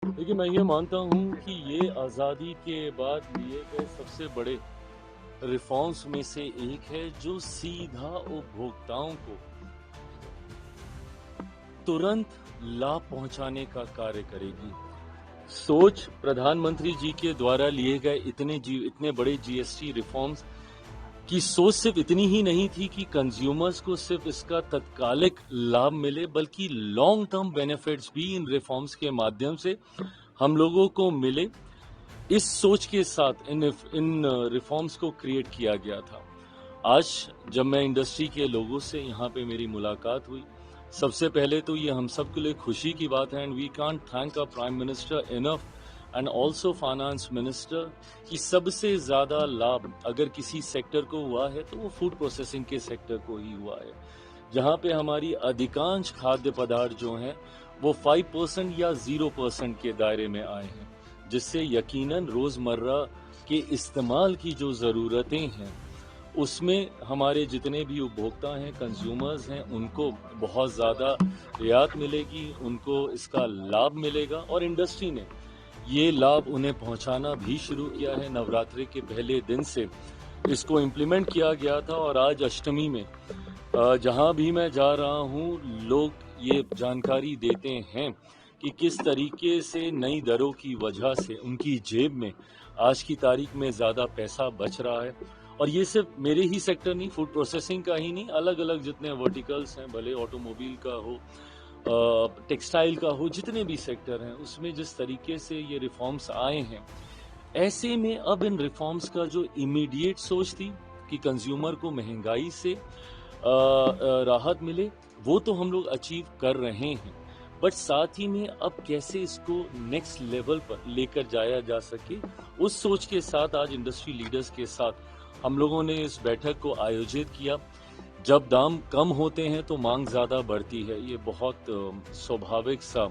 देखिए, मैं ये मानता हूँ कि ये आज़ादी के बाद लिए गए सबसे बड़े रिफॉर्म्स में से एक है, जो सीधा उपभोक्ताओं को तुरंत लाभ पहुंचाने का कार्य करेगी। सोच प्रधानमंत्री जी के द्वारा लिए गए इतने बड़े जीएसटी रिफॉर्म्स की सोच सिर्फ इतनी ही नहीं थी कि कंज्यूमर्स को सिर्फ इसका तत्कालिक लाभ मिले, बल्कि लॉन्ग टर्म बेनिफिट्स भी इन रिफॉर्म्स के माध्यम से हम लोगों को मिले। इस सोच के साथ इन रिफॉर्म्स को क्रिएट किया गया था। आज जब मैं इंडस्ट्री के लोगों से यहाँ पे मेरी मुलाकात हुई, सबसे पहले तो ये हम सब के लिए खुशी की बात है, and we can't thank a prime minister enough and also finance minister, कि सबसे ज्यादा लाभ अगर किसी सेक्टर को हुआ है तो वो फूड प्रोसेसिंग के सेक्टर को ही हुआ है, जहाँ पे हमारी अधिकांश खाद्य पदार्थ जो हैं वो 5% या 0% के दायरे में आए हैं, जिससे यकीनन रोजमर्रा के इस्तेमाल की जो जरूरतें हैं उसमें हमारे जितने भी उपभोक्ता हैं, कंज्यूमर्स हैं, उनको बहुत ज़्यादा रियायत मिलेगी, उनको इसका लाभ मिलेगा, और इंडस्ट्री ने ये लाभ उन्हें पहुंचाना भी शुरू किया है। नवरात्रि के पहले दिन से इसको इम्प्लीमेंट किया गया था, और आज अष्टमी में जहां भी मैं जा रहा हूं, लोग ये जानकारी देते हैं कि किस तरीके से नई दरों की वजह से उनकी जेब में आज की तारीख में ज़्यादा पैसा बच रहा है। और ये सिर्फ मेरे ही सेक्टर नहीं, फूड प्रोसेसिंग का ही नहीं, अलग अलग जितने वर्टिकल्स हैं, भले ऑटोमोबाइल का हो, टेक्सटाइल का हो, जितने भी सेक्टर हैं, उसमें जिस तरीके से ये रिफॉर्म्स आए हैं, ऐसे में अब इन रिफॉर्म्स का जो इमीडिएट सोच थी कि कंज्यूमर को महंगाई से राहत मिले, वो तो हम लोग अचीव कर रहे हैं, बट साथ ही में अब कैसे इसको नेक्स्ट लेवल पर लेकर जाया जा सके, उस सोच के साथ आज इंडस्ट्री लीडर्स के साथ हम लोगों ने इस बैठक को आयोजित किया। जब दाम कम होते हैं तो मांग ज़्यादा बढ़ती है, ये बहुत स्वाभाविक सा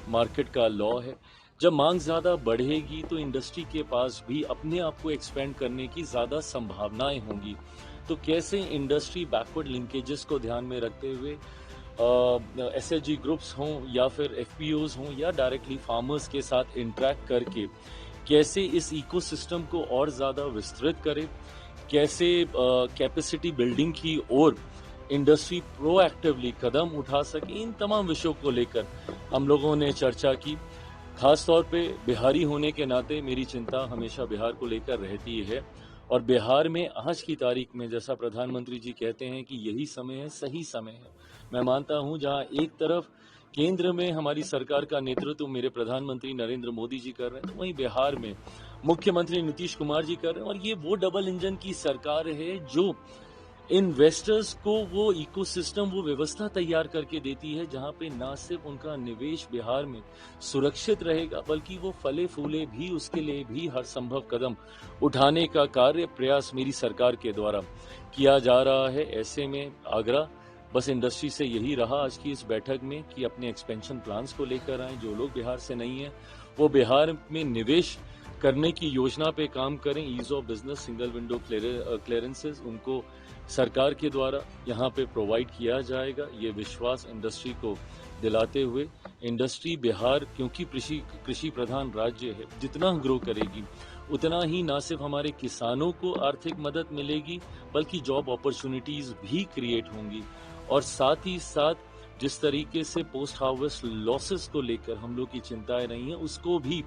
मार्केट का लॉ है। जब मांग ज़्यादा बढ़ेगी तो इंडस्ट्री के पास भी अपने आप को एक्सपेंड करने की ज़्यादा संभावनाएं होंगी। तो कैसे इंडस्ट्री बैकवर्ड लिंकेजेस को ध्यान में रखते हुए एसएचजी ग्रुप्स हों या फिर एफपीओज हों या डायरेक्टली फार्मर्स के साथ इंटरेक्ट करके कैसे इस इकोसिस्टम को और ज़्यादा विस्तृत करें, कैसे कैपेसिटी बिल्डिंग की ओर इंडस्ट्री प्रोएक्टिवली कदम उठा सके, इन तमाम विषयों को लेकर हम लोगों ने चर्चा की। खास तौर पे बिहारी होने के नाते मेरी चिंता हमेशा बिहार को लेकर रहती है, और बिहार में आज की तारीख में जैसा प्रधानमंत्री जी कहते हैं कि यही समय है, सही समय है। मैं मानता हूं जहां एक तरफ केंद्र में हमारी सरकार का नेतृत्व मेरे प्रधानमंत्री नरेंद्र मोदी जी कर रहे हैं, तो वहीं बिहार में मुख्यमंत्री नीतीश कुमार जी कर रहे हैं, और ये वो डबल इंजन की सरकार है जो इन्वेस्टर्स को वो इकोसिस्टम, वो व्यवस्था तैयार करके देती है जहां पे ना सिर्फ उनका निवेश बिहार में सुरक्षित रहेगा, बल्कि वो फले फूले भी, उसके लिए भी हर संभव कदम उठाने का कार्य प्रयास मेरी सरकार के द्वारा किया जा रहा है। ऐसे में आग्रह बस इंडस्ट्री से यही रहा आज की इस बैठक में कि अपने एक्सपेंशन प्लान्स को लेकर आए। जो लोग बिहार से नहीं हैं वो बिहार में निवेश करने की योजना पे काम करें। Ease of business, single window clearances उनको सरकार के द्वारा यहाँ पे प्रोवाइड किया जाएगा, ये विश्वास इंडस्ट्री को दिलाते हुए इंडस्ट्री बिहार, क्योंकि कृषि प्रधान राज्य है, जितना ग्रो करेगी उतना ही ना सिर्फ हमारे किसानों को आर्थिक मदद मिलेगी, बल्कि जॉब अपॉर्चुनिटीज भी क्रिएट होंगी। और साथ ही साथ जिस तरीके से पोस्ट हार्वेस्ट लॉसेस को लेकर हम लोग की चिंताएं रही हैं, उसको भी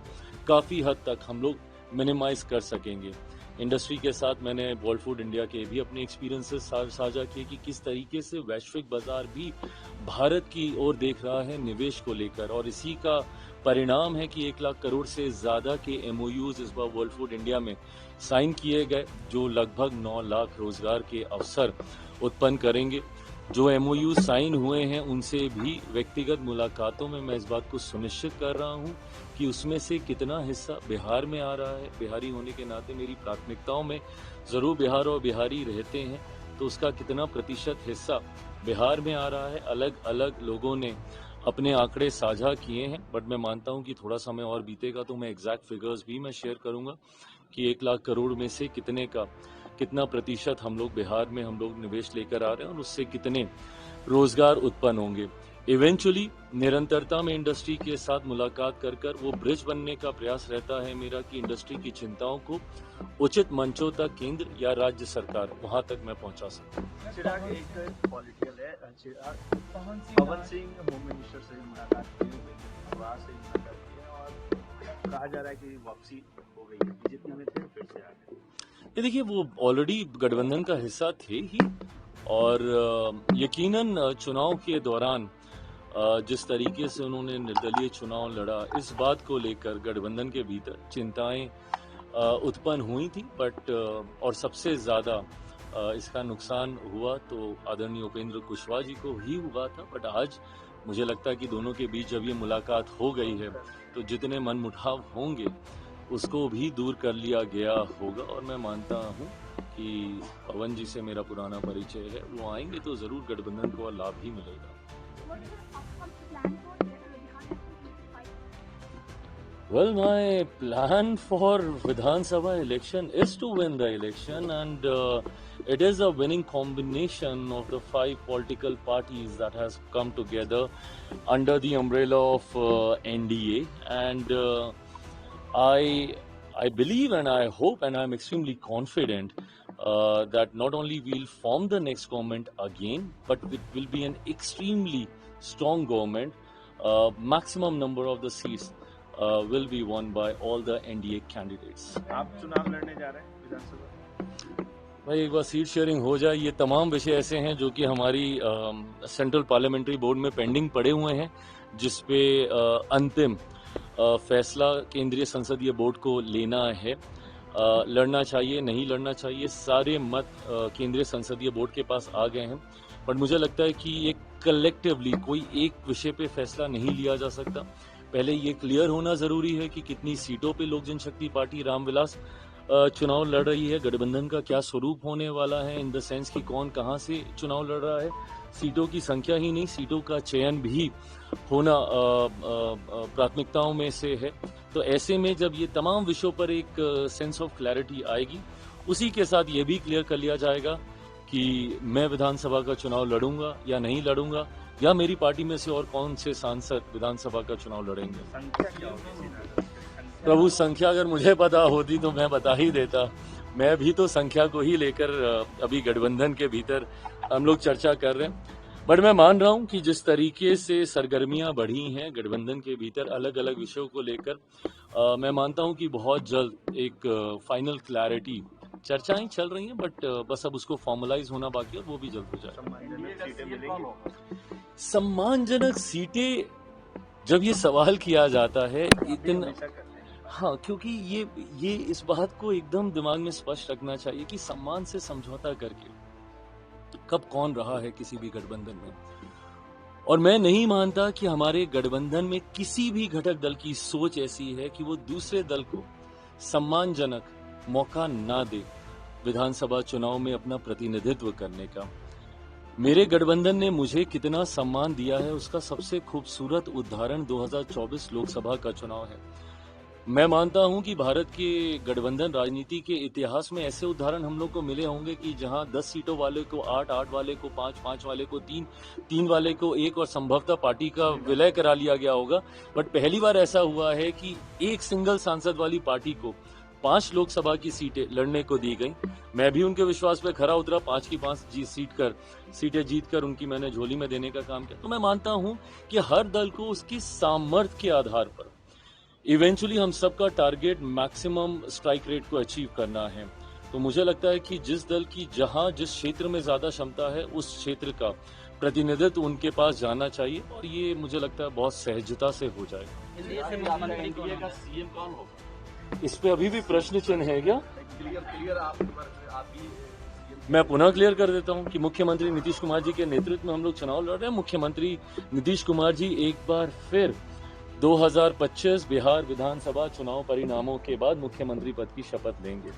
काफ़ी हद तक हम लोग मिनिमाइज कर सकेंगे। इंडस्ट्री के साथ मैंने वर्ल्ड फूड इंडिया के भी अपने एक्सपीरियंसेस साझा किए कि किस तरीके से वैश्विक बाजार भी भारत की ओर देख रहा है निवेश को लेकर, और इसी का परिणाम है कि 1 लाख करोड़ से ज़्यादा के एमओयूज इस बार वर्ल्ड फूड इंडिया में साइन किए गए, जो लगभग 9 लाख रोजगार के अवसर उत्पन्न करेंगे। जो एमओयू साइन हुए हैं उनसे भी व्यक्तिगत मुलाकातों में मैं इस बात को सुनिश्चित कर रहा हूं कि उसमें से कितना हिस्सा बिहार में आ रहा है। बिहारी होने के नाते मेरी प्राथमिकताओं में जरूर बिहार और बिहारी रहते हैं, तो उसका कितना प्रतिशत हिस्सा बिहार में आ रहा है, अलग अलग लोगों ने अपने आंकड़े साझा किए हैं। बट मैं मानता हूं कि थोड़ा समय और बीतेगा तो मैं एग्जैक्ट फिगर्स भी मैं शेयर करूंगा कि 1 लाख करोड़ में से कितना प्रतिशत हम लोग बिहार में हम लोग निवेश लेकर आ रहे हैं और उससे कितने रोजगार उत्पन्न होंगे। इवेंचुअली निरंतरता में इंडस्ट्री के साथ मुलाकात कर कर वो ब्रिज बनने का प्रयास रहता है मेरा कि इंडस्ट्री की चिंताओं को उचित मंचों तक केंद्र या राज्य सरकार वहां तक मैं पहुंचा सकूं। चिराग एक पॉलिटिकल है। चिराग पवन सिंह होम मिनिस्टर से मुलाकात की हुई, वहाँ से मुलाकात की और कहा जा रहा है कि वापसी हो गई है, बीजेपी में थे फिर से आ गए। ये देखिए वो ऑलरेडी गठबंधन का हिस्सा थे ही और यकीनन चुनाव के दौरान जिस तरीके से उन्होंने निर्दलीय चुनाव लड़ा इस बात को लेकर गठबंधन के भीतर चिंताएं उत्पन्न हुई थी बट और सबसे ज्यादा इसका नुकसान हुआ तो आदरणीय उपेंद्र कुशवाहा जी को ही हुआ था। बट आज मुझे लगता है कि दोनों के बीच जब ये मुलाकात हो गई है तो जितने मनमुटाव होंगे उसको भी दूर कर लिया गया होगा और मैं मानता हूं कि पवन जी से मेरा पुराना परिचय है, वो आएंगे तो जरूर गठबंधन को लाभ ही मिलेगा। Well, my plan for Vidhan Sabha election is to win the election and it is a winning combination of the 5 political parties that has come together under the umbrella of NDA and I believe and I hope and I am extremely confident that not only we'll form the next government again but it will be an extremely strong government. Maximum number of the seats will be won by all the NDA candidates. आप चुनाव लड़ने जा रहे हैं विधानसभा? भाई एक बार seat sharing हो जाए, ये तमाम विषय ऐसे हैं जो कि हमारी सेंट्रल पार्लियामेंट्री बोर्ड में पेंडिंग पड़े हुए हैं जिसपे अंतिम फैसला केंद्रीय संसदीय बोर्ड को लेना है। लड़ना चाहिए नहीं लड़ना चाहिए सारे मत केंद्रीय संसदीय बोर्ड के पास आ गए हैं बट मुझे लगता है कि एक कलेक्टिवली कोई एक विषय पे फैसला नहीं लिया जा सकता। पहले ये क्लियर होना जरूरी है कि कितनी सीटों पे लोक जनशक्ति पार्टी रामविलास चुनाव लड़ रही है, गठबंधन का क्या स्वरूप होने वाला है इन द सेंस कि कौन कहां से चुनाव लड़ रहा है। सीटों की संख्या ही नहीं सीटों का चयन भी होना प्राथमिकताओं में से है। तो ऐसे में जब ये तमाम विषयों पर एक सेंस ऑफ क्लैरिटी आएगी उसी के साथ ये भी क्लियर कर लिया जाएगा कि मैं विधानसभा का चुनाव लड़ूंगा या नहीं लड़ूंगा या मेरी पार्टी में से और कौन से सांसद विधानसभा का चुनाव लड़ेंगे। संख्या क्या होगी? प्रभु संख्या अगर मुझे पता होती तो मैं बता ही देता। मैं भी तो संख्या को ही लेकर अभी गठबंधन के भीतर हम लोग चर्चा कर रहे हैं बट मैं मान रहा हूं कि जिस तरीके से सरगर्मियां बढ़ी हैं गठबंधन के भीतर अलग अलग विषयों को लेकर मैं मानता हूं कि बहुत जल्द एक फाइनल क्लैरिटी चर्चाएं चल रही हैं बट बस अब उसको फॉर्मलाइज होना बाकी है, वो भी जल्द हो जाए। सम्मानजनक सीटें जब ये सवाल किया जाता है इतना हाँ क्योंकि ये इस बात को एकदम दिमाग में स्पष्ट रखना चाहिए कि सम्मान से समझौता करके कब कौन रहा है किसी भी गठबंधन में और मैं नहीं मानता कि हमारे गठबंधन में किसी भी घटक दल की सोच ऐसी है कि वो दूसरे दल को सम्मानजनक मौका ना दे विधानसभा चुनाव में अपना प्रतिनिधित्व करने का। मेरे गठबंधन ने मुझे कितना सम्मान दिया है उसका सबसे खूबसूरत उदाहरण 2024 लोकसभा का चुनाव है। मैं मानता हूं कि भारत के गठबंधन राजनीति के इतिहास में ऐसे उदाहरण हम लोग को मिले होंगे कि जहां 10 सीटों वाले को 8, 8 वाले को 5, 5 वाले को 3, 3 वाले को 1 और संभवतः पार्टी का विलय करा लिया गया होगा बट पहली बार ऐसा हुआ है कि एक सिंगल सांसद वाली पार्टी को 5 लोकसभा की सीटें लड़ने को दी गई। मैं भी उनके विश्वास पे खरा उतरा, 5 की 5 सीटें जीतकर उनकी मैंने झोली में देने का काम किया। तो मैं मानता हूं कि हर दल को उसकी सामर्थ्य के आधार पर इवेंचुअली हम सबका टारगेट मैक्सिमम स्ट्राइक रेट को अचीव करना है। तो मुझे लगता है कि जिस दल की जहां जिस क्षेत्र में ज्यादा क्षमता है उस क्षेत्र का प्रतिनिधित्व उनके पास जाना चाहिए और ये मुझे लगता है बहुत सहजता से हो जाएगा। इस पे अभी भी प्रश्न चिन्ह है क्या? मैं पुनः क्लियर कर देता हूं कि मुख्यमंत्री नीतीश कुमार जी के नेतृत्व में हम लोग चुनाव लड़ रहे हैं। मुख्यमंत्री नीतीश कुमार जी एक बार फिर 2025 बिहार विधानसभा चुनाव परिणामों के बाद मुख्यमंत्री पद की शपथ लेंगे।